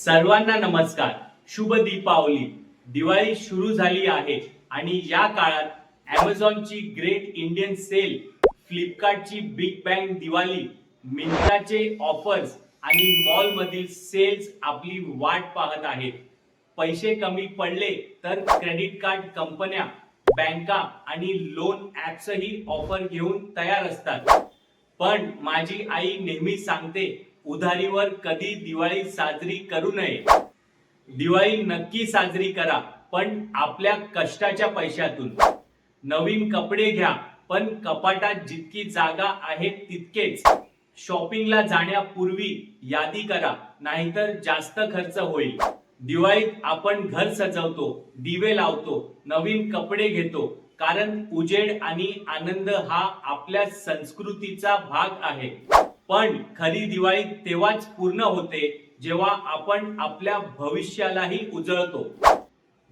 सर्वांना नमस्कार. शुभ दीपावली. दिवाळी सुरू झाली आहे आणि या काळात Amazonची ग्रेट इंडियन सेल, फ्लिपकार्टची बिग बँग दिवाळी, मिंत्राचे ऑफर्स आणि मॉल मधील सेल्स आपली वाट पाहत आहेत. पैसे कमी पडले तर क्रेडिट कार्ड कंपन्या, बँका आणि लोन ॲप्सही ऑफर घेऊन तयार असतात. पण माझी आई नेहमी सांगते, उधारीवर कधी दिवाळी साजरी करू नये. दिवाळी नक्की साजरी करा, पण आपल्या कष्टाच्या पैशातून. नवीन कपडे घ्या, पण कपाटात जितकी जागा आहे तितकेच. शॉपिंगला जाण्यापूर्वी यादी करा, नाहीतर जास्त खर्च होईल. दिवाळीत आपण घर सजवतो, दिवे लावतो, नवीन कपडे घेतो, कारण उजेड आणि आनंद हा आपल्या संस्कृतीचा भाग आहे. पण खरी दिवाळी तेव्हाच पूर्ण होते जेव्हा आपण आपल्या भविष्यालाही उजळतो.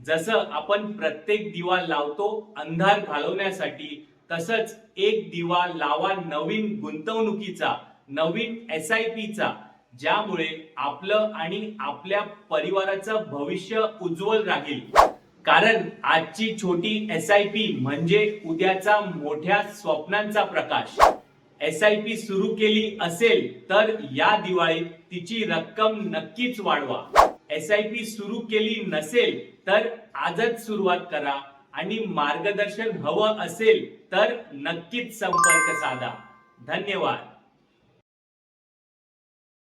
जसं आपण प्रत्येक दिवा लावतो अंधार घालवण्यासाठी, तसंच एक दिवा लावा नवीन गुंतवणुकीचा, नवीन SIP चा, ज्यामुळे आपलं आणि आपल्या परिवाराचं भविष्य उज्ज्वल राहील. कारण आजची छोटी SIP म्हणजे उद्याचा मोठ्या स्वप्नांचा प्रकाश. SIP सुरू केली असेल तर या दिवाळीत तिची रक्कम नक्कीच वाढवा. SIP सुरू केली नसेल तर आजच सुरुवात करा आणि मार्गदर्शन हवं असेल तर नक्कीच संपर्क साधा. धन्यवाद.